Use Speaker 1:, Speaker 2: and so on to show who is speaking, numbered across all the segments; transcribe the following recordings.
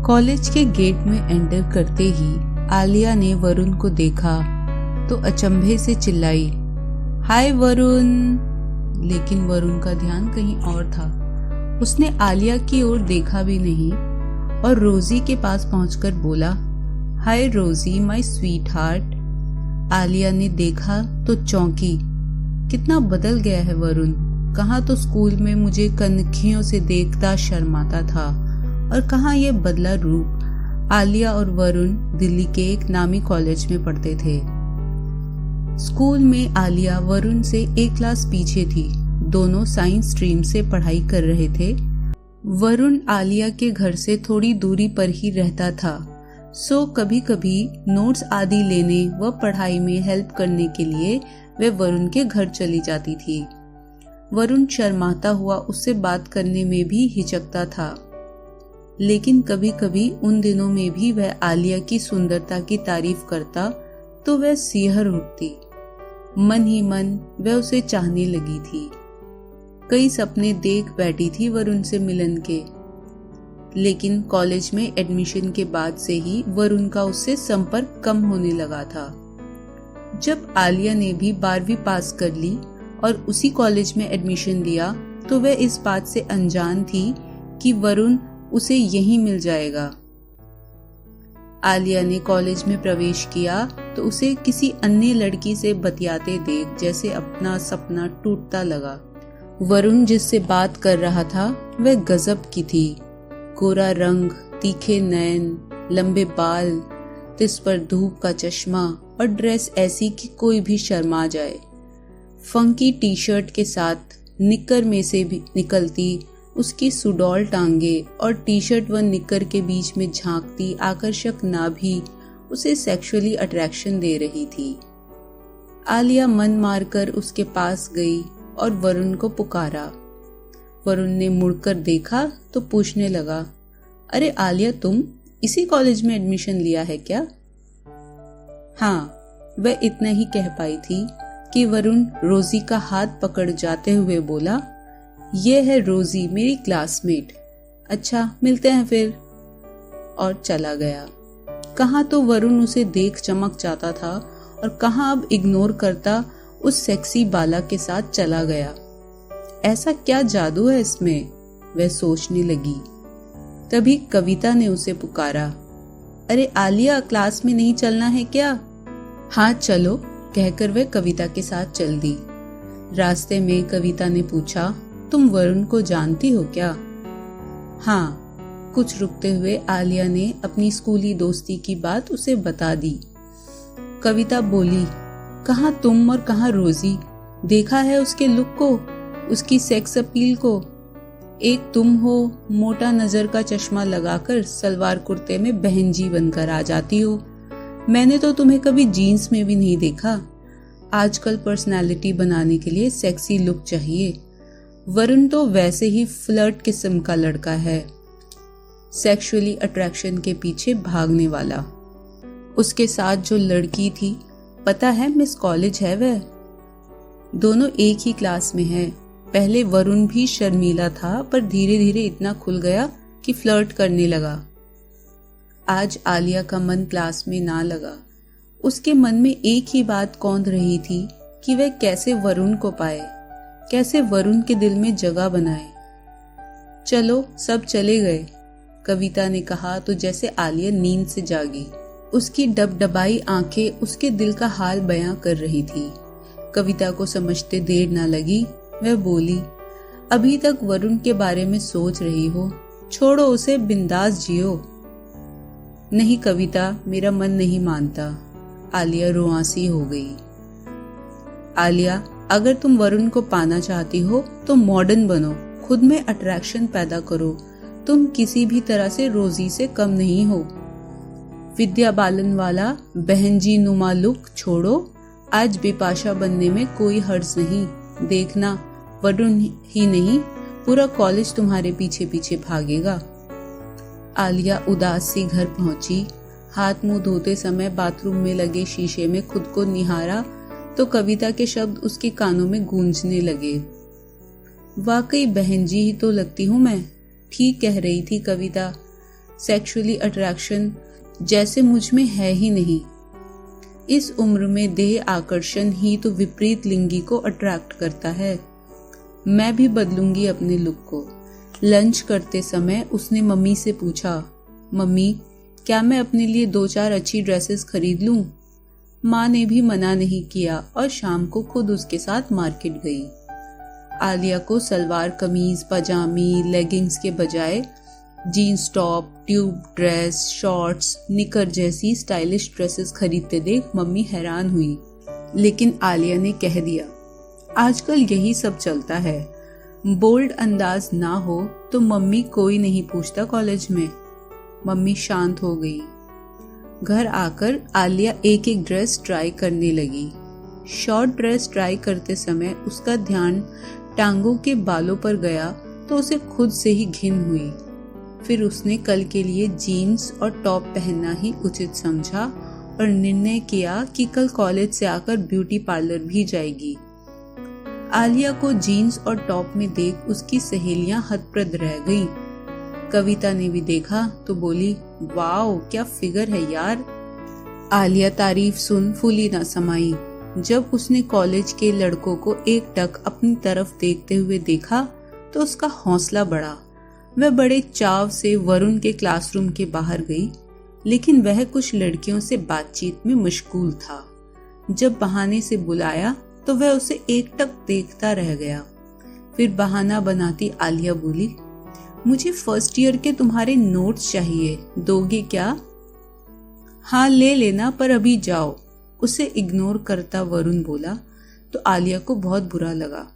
Speaker 1: College के gate में enter करते ही आलिया ने वरुण को देखा तो अचंभे से चिल्लाई, हाय वरुण। लेकिन वरुण का ध्यान कहीं और था। उसने आलिया की ओर देखा भी नहीं और रोजी के पास पहुंचकर बोला, हाय रोजी माय स्वीट हार्ट। आलिया ने देखा तो चौंकी। कितना बदल गया है वरुण। कहाँ तो स्कूल में मुझे कनखियों से देखता शर्माता था और कहाँ ये बदला रूप। आलिया और वरुण दिल्ली के एक नामी कॉलेज में पढ़ते थे। स्कूल में आलिया वरुण से एक क्लास पीछे थी। दोनों साइंस स्ट्रीम से पढ़ाई कर रहे थे। वरुण आलिया के घर से थोड़ी दूरी पर ही रहता था, सो कभी कभी नोट्स आदि लेने व पढ़ाई में हेल्प करने के लिए वे वरुण के घर चली जाती थी। वरुण शर्माता हुआ उससे बात करने में भी हिचकता था, लेकिन कभी कभी उन दिनों में भी वह आलिया की सुंदरता की तारीफ करता तो वह सिहर उठती। मन ही मन वह उसे चाहने लगी थी। कई सपने देख बैठी थी वरुण से मिलन के, लेकिन कॉलेज में एडमिशन के बाद से ही वरुण का उससे संपर्क कम होने लगा था। जब आलिया ने भी 12वीं पास कर ली और उसी कॉलेज में एडमिशन लिया तो वह इस बात से अनजान थी कि वरुण उसे यहीं मिल जाएगा। आलिया ने कॉलेज में प्रवेश किया तो उसे किसी अन्य लड़की से बतियाते देख जैसे अपना सपना टूटता लगा। वरुण जिससे बात कर रहा था वह गजब की थी। गोरा रंग, तीखे नयन, लंबे बाल, तिस पर धूप का चश्मा और ड्रेस ऐसी कि कोई भी शर्मा जाए। फंकी टी शर्ट के साथ निक्कर में से भी निकलती उसकी सुडौल टांगे और टी शर्ट व निक्कर के बीच में झांकती आकर्षक नाभि उसे सेक्सुअली अट्रैक्शन दे रही थी। आलिया मन मारकर उसके पास गई और वरुण को पुकारा। वरुण ने मुड़कर देखा तो पूछने लगा, अरे आलिया, तुम इसी कॉलेज में एडमिशन लिया है क्या? हाँ, वह इतना ही कह पाई थी कि वरुण रोजी का हाथ पकड़ जाते हुए बोला, ये है रोजी, मेरी क्लासमेट। अच्छा, मिलते हैं फिर। और चला गया। कहाँ तो वरुण उसे देख चमक जाता था और कहाँ अब इग्नोर करता उस सेक्सी बाला के साथ चला गया। ऐसा क्या जादू है इसमें, वह सोचने लगी। तभी कविता ने उसे पुकारा, अरे आलिया, क्लास में नहीं चलना है क्या? हाँ चलो, कहकर वह कविता के साथ चल दी। रास्ते में कविता ने पूछा, तुम वरुण को जानती हो क्या? हाँ। कुछ रुकते हुए आलिया ने अपनी स्कूली दोस्ती की बात उसे बता दी। कविता बोली, कहाँ तुम और कहाँ रोजी? देखा है उसके लुक को, उसकी सेक्स अपील को। एक तुम हो, मोटा नजर का चश्मा लगाकर सलवार कुर्ते में बहन जी बनकर आ जाती हो। मैंने तो तुम्हें कभी जीन्स में भी नहीं देखा। आजकल पर्सनालिटी बनाने के लिए सेक्सी लुक चाहिए। वरुण तो वैसे ही फ्लर्ट किस्म का लड़का है, सेक्सुअली अट्रैक्शन के पीछे भागने वाला। उसके साथ जो लड़की थी, पता है मिस कॉलेज है वह। दोनों एक ही क्लास में है। पहले वरुण भी शर्मीला था, पर धीरे धीरे इतना खुल गया कि फ्लर्ट करने लगा। आज आलिया का मन क्लास में ना लगा। उसके मन में एक ही बात कौंध रही थी कि वह कैसे वरुण को पाए, कैसे वरुण के दिल में जगह बनाए। चलो, सब चले गए, कविता ने कहा तो जैसे आलिया नींद से जागी। उसकी डबडबाई आंखें उसके दिल का हाल बयां कर रही थी। कविता को समझते देर ना लगी। वह बोली, अभी तक वरुण के बारे में सोच रही हो? छोड़ो उसे, बिंदास जियो। नहीं कविता, मेरा मन नहीं मानता। आलिया रुआंसी हो गई। आलिया, अगर तुम वरुण को पाना चाहती हो तो मॉडर्न बनो, खुद में अट्रैक्शन पैदा करो। तुम किसी भी तरह से रोजी से कम नहीं हो। विद्या बालन वाला बहनजी नुमा लुक छोड़ो। आज बिपाशा बनने में कोई हर्ज नहीं। देखना, वरुण ही नहीं, पूरा कॉलेज तुम्हारे पीछे पीछे भागेगा। आलिया उदास सी घर पहुंची। हाथ मुंह धोते समय बाथरूम में लगे शीशे में खुद को निहारा तो कविता के शब्द उसके कानों में गूंजने लगे। वाकई बहन जी ही तो लगती हूँ मैं, ठीक कह रही थी कविता। सेक्सुअली अट्रैक्शन जैसे मुझ में है ही नहीं। इस उम्र में देह आकर्षण ही तो विपरीत लिंगी को अट्रैक्ट करता है। मैं भी बदलूंगी अपने लुक को। लंच करते समय उसने मम्मी से पूछा, मम्मी क्या मैं अपने लिए 2-4 अच्छी ड्रेसेस खरीद लूं? माँ ने भी मना नहीं किया और शाम को खुद उसके साथ मार्केट गई। आलिया को सलवार कमीज, पजामी, लेगिंग्स के बजाय jeans top, tube dress, shorts, निकर जैसी स्टाइलिश ड्रेसेस खरीदते देख मम्मी हैरान हुई। लेकिन आलिया ने कह दिया, आजकल यही सब चलता है। बोल्ड अंदाज ना हो तो मम्मी कोई नहीं पूछता कॉलेज में। मम्मी शांत हो गई। घर आकर आलिया एक एक ड्रेस ट्राई करने लगी। शॉर्ट ड्रेस ट्राई करते समय उसका ध्यान टांगों के बालों पर गया तो उसे खुद से ही घिन हुई। फिर उसने कल के लिए जीन्स और टॉप पहनना ही उचित समझा और निर्णय किया कि कल कॉलेज से आकर ब्यूटी पार्लर भी जाएगी। आलिया को जीन्स और टॉप में देख उसकी सहेलियां हतप्रभ रह गईं। कविता ने भी देखा तो बोली, वाओ क्या फिगर है यार। आलिया तारीफ सुन फूली ना समाई। जब उसने कॉलेज के लड़कों को एकटक अपनी तरफ देखते हुए देखा तो उसका हौसला बढ़ा। वह बड़े चाव से वरुण के क्लासरूम के बाहर गई, लेकिन वह कुछ लड़कियों से बातचीत में मशगूल था। जब बहाने से बुलाया तो वह उसे एकटक देखता रह गया। फिर बहाना बनाती आलिया बोली, मुझे फर्स्ट ईयर के तुम्हारे नोट्स चाहिए, दोगे क्या? हाँ ले लेना, पर अभी जाओ। उसे इग्नोर करता वरुण बोला तो आलिया को बहुत बुरा लगा।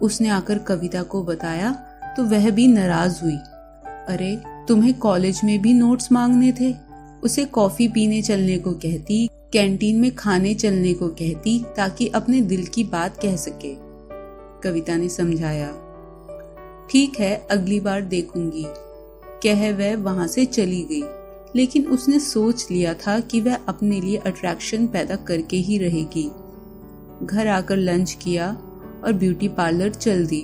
Speaker 1: उसने आकर कविता को बताया तो वह भी नाराज हुई। अरे तुम्हें कॉलेज में भी नोट्स मांगने थे? उसे कॉफी पीने चलने को कहती, कैंटीन में खाने चलने को कहती ताकि अपने दिल की बात कह सके। कविता ने समझाया, ठीक है अगली बार देखूंगी, कह वह वहां से चली गई। लेकिन उसने सोच लिया था कि वह अपने लिए अट्रैक्शन पैदा करके ही रहेगी। घर आकर लंच किया और ब्यूटी पार्लर चल दी।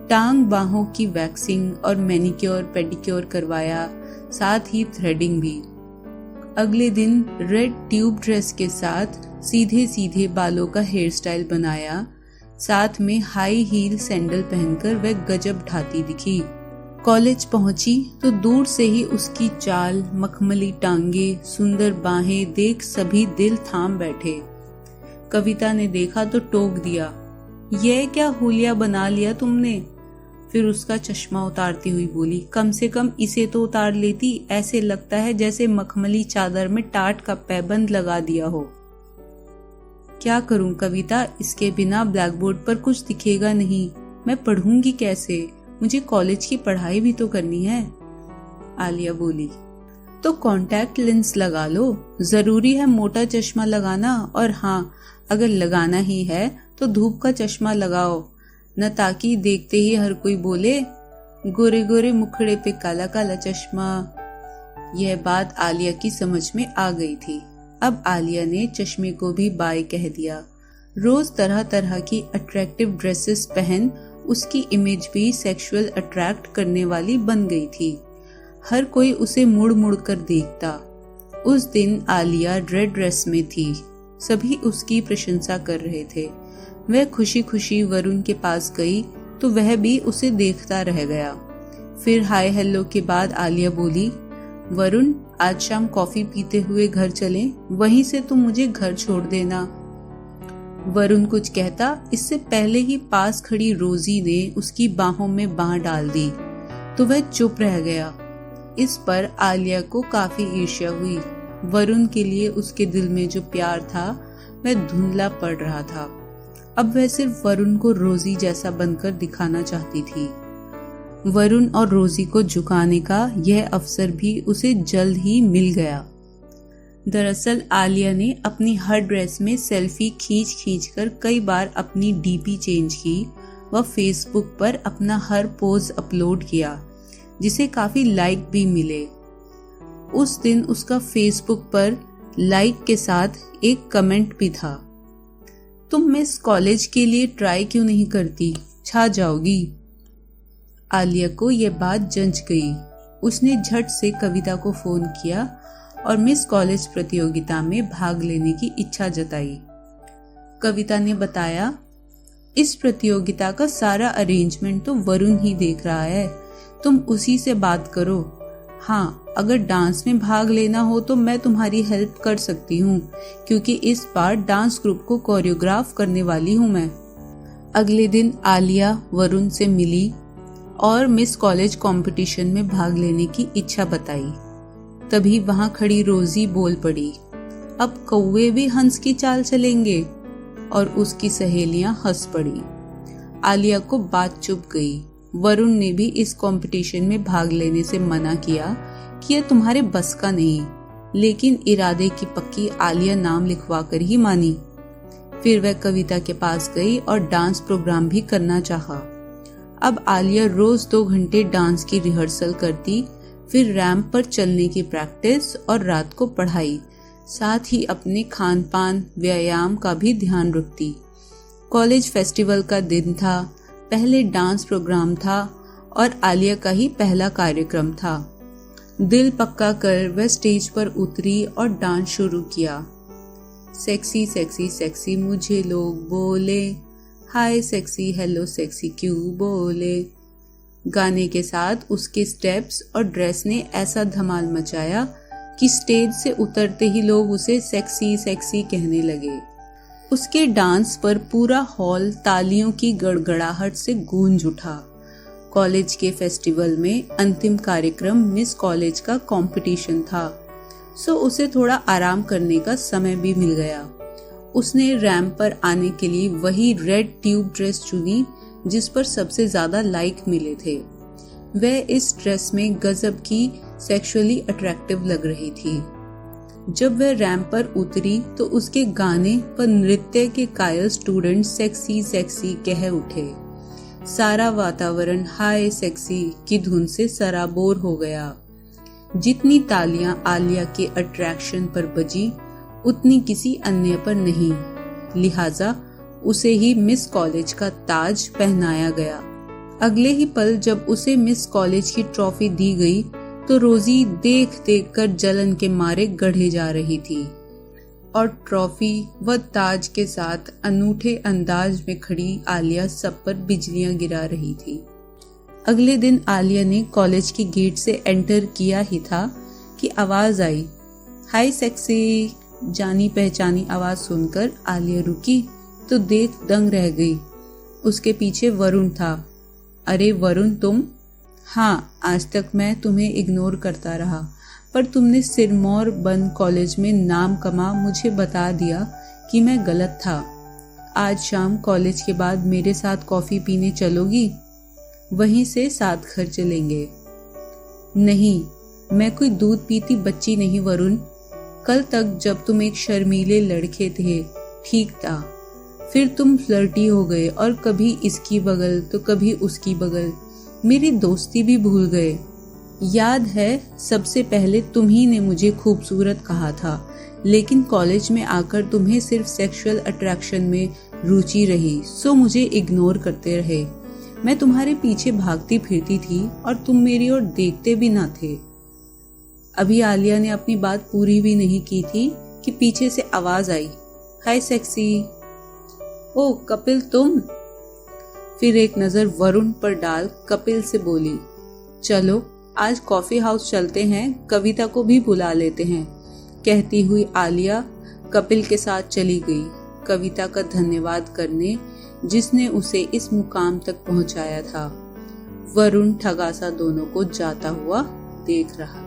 Speaker 1: टांग बाहों की वैक्सिंग और मैनिक्योर पेडिक्योर करवाया, साथ ही थ्रेडिंग भी। अगले दिन रेड ट्यूब ड्रेस के साथ सीधे सीधे बालों का हेयर स्टाइल बनाया। साथ में हाई हील सैंडल पहनकर वह गजब ढाती दिखी। कॉलेज पहुंची तो दूर से ही उसकी चाल, मखमली टांगे, सुंदर बाहें देख सभी दिल थाम बैठे। कविता ने देखा तो टोक दिया, यह क्या हुलिया बना लिया तुमने? फिर उसका चश्मा उतारती हुई बोली, कम से कम इसे तो उतार लेती, ऐसे लगता है जैसे मखमली चादर में टाट का पैबंद लगा दिया हो। क्या करूं कविता, इसके बिना ब्लैक बोर्ड पर कुछ दिखेगा नहीं, मैं पढ़ूंगी कैसे? मुझे कॉलेज की पढ़ाई भी तो करनी है। आलिया बोली, तो कॉन्टैक्ट लेंस लगा लो, जरूरी है मोटा चश्मा लगाना? और हाँ, अगर लगाना ही है तो धूप का चश्मा लगाओ न, ताकि देखते ही हर कोई बोले गोरे गोरे मुखड़े पे काला काला चश्मा। यह बात आलिया की समझ में आ गई थी। अब आलिया ने चश्मे को भी बाय कह दिया। रोज तरह तरह की अट्रैक्टिव ड्रेसेस पहन उसकी इमेज भी सेक्सुअल अट्रैक्ट करने वाली बन गई थी। हर कोई उसे मुड़ मुड़ कर देखता। उस दिन आलिया रेड ड्रेस में थी। सभी उसकी प्रशंसा कर रहे थे। वह खुशी खुशी वरुण के पास गई तो वह भी उसे देखता रह गया। फिर हाय हेलो के बाद आलिया बोली, वरुण आज शाम कॉफी पीते हुए घर चलें, वहीं से तुम मुझे घर छोड़ देना। वरुण कुछ कहता, इससे पहले ही पास खड़ी रोजी ने उसकी बाहों में बांह डाल दी तो वह चुप रह गया। इस पर आलिया को काफी ईर्ष्या हुई। वरुण के लिए उसके दिल में जो प्यार था वह धुंधला पड़ रहा था। अब वह सिर्फ वरुण को रोजी जैसा बनकर दिखाना चाहती थी। वरुण और रोजी को झुकाने का यह अवसर भी उसे जल्द ही मिल गया। दरअसल आलिया ने अपनी हर ड्रेस में सेल्फी खींच खींच कर कई बार अपनी डीपी चेंज की व फेसबुक पर अपना हर पोज अपलोड किया, जिसे काफी लाइक भी मिले। उस दिन उसका फेसबुक पर लाइक के साथ एक कमेंट भी था, तुम मिस कॉलेज के लिए ट्राई क्यों नहीं करती, छा जाओगी। आलिया को यह बात जंच गई। उसने झट से कविता को फोन किया और मिस कॉलेज प्रतियोगिता में भाग लेने की इच्छा जताई। कविता ने बताया, इस प्रतियोगिता का सारा अरेंजमेंट तो वरुण ही देख रहा है, तुम उसी से बात करो। हाँ, अगर डांस में भाग लेना हो तो मैं तुम्हारी हेल्प कर सकती हूँ, क्योंकि इस बार डांस ग्रुप को कोरियोग्राफ करने वाली हूँ मैं। अगले दिन आलिया वरुण से मिली और मिस कॉलेज कंपटीशन में भाग लेने की इच्छा बताई। तभी वहां खड़ी रोजी बोल पड़ी, अब कौवे भी हंस की चाल चलेंगे, और उसकी सहेलियां हंस पड़ी। आलिया को बात चुभ गई। वरुण ने भी इस कंपटीशन में भाग लेने से मना किया कि यह तुम्हारे बस का नहीं, लेकिन इरादे की पक्की आलिया नाम लिखवा कर ही मानी। फिर वह कविता के पास गई और डांस प्रोग्राम भी करना चाहा। अब आलिया रोज 2 घंटे डांस की रिहर्सल करती, फिर रैंप पर चलने की प्रैक्टिस और रात को पढ़ाई, साथ ही अपने खान पान व्यायाम का भी ध्यान रखती। कॉलेज फेस्टिवल का दिन था, पहले डांस प्रोग्राम था और आलिया का ही पहला कार्यक्रम था। दिल पक्का कर वह स्टेज पर उतरी और डांस शुरू किया। सेक्सी सेक्सी सेक्सी मुझे लोग बोले, हाय सेक्सी हेलो सेक्सी क्यों बोले। गाने के साथ उसके स्टेप्स और ड्रेस ने ऐसा धमाल मचाया कि स्टेज से उतरते ही लोग उसे सेक्सी सेक्सी कहने लगे। उसके डांस पर पूरा हॉल तालियों की गड़गड़ाहट से गूंज उठा। कॉलेज के फेस्टिवल में अंतिम कार्यक्रम मिस कॉलेज का कंपटीशन था, सो उसे थोड़ा आराम करने का समय भी मिल गया। उसने रैंप पर आने के लिए वही रेड ट्यूब ड्रेस चुनी जिस पर सबसे ज्यादा लाइक मिले थे। वह इस ड्रेस में गजब की सेक्सुअली अट्रैक्टिव लग रही थी। जब वह रैंप पर उतरी तो उसके गाने व नृत्य के कायल स्टूडेंट सेक्सी सेक्सी कह उठे। सारा वातावरण हाय सेक्सी की धुन से सराबोर हो गया। जितनी तालियां आलिया के अट्रैक्शन पर बजी, उतनी किसी अन्य पर नहीं, लिहाजा उसे ही मिस कॉलेज का ताज पहनाया गया। अगले ही पल जब उसे मिस कॉलेज की ट्रॉफी दी गई तो रोजी देख देख कर जलन के मारे गढ़े जा रही थी और ट्रॉफी व ताज के साथ अनूठे अंदाज में खड़ी आलिया सब पर बिजलियां गिरा रही थी। अगले दिन आलिया ने कॉलेज की गेट से एंटर किया ही था कि आवाज आई, हाय सेक्सी। जानी पहचानी आवाज सुनकर आलिया रुकी तो देख दंग रह गई। उसके पीछे वरुण था। अरे वरुण तुम? हाँ, आज तक मैं तुम्हें इग्नोर करता रहा, पर तुमने सिरमौर बंद कॉलेज में नाम कमा मुझे बता दिया कि मैं गलत था। आज शाम कॉलेज के बाद मेरे साथ कॉफी पीने चलोगी? वहीं से साथ घर चलेंगे। नहीं, मैं कोई दूध पीती बच्ची नहीं वरुण। कल तक जब तुम एक शर्मीले लड़के थे ठीक था, फिर तुम फ्लर्टी हो गए और कभी इसकी बगल तो कभी उसकी बगल, मेरी दोस्ती भी भूल गए। याद है सबसे पहले तुम ही ने मुझे खूबसूरत कहा था, लेकिन कॉलेज में आकर तुम्हें सिर्फ सेक्सुअल अट्रैक्शन में रुचि रही, सो मुझे इग्नोर करते रहे। मैं तुम्हारे पीछे भागती फिरती थी और तुम मेरी ओर देखते भी ना थे। अभी आलिया ने अपनी बात पूरी भी नहीं की थी कि पीछे से आवाज आई, हाय सेक्सी। ओ कपिल तुम? फिर एक नजर वरुण पर डाल कपिल से बोली, चलो आज कॉफी हाउस चलते हैं, कविता को भी बुला लेते हैं। कहती हुई आलिया कपिल के साथ चली गई, कविता का धन्यवाद करने जिसने उसे इस मुकाम तक पहुंचाया था। वरुण ठगासा दोनों को जाता हुआ देख रहा।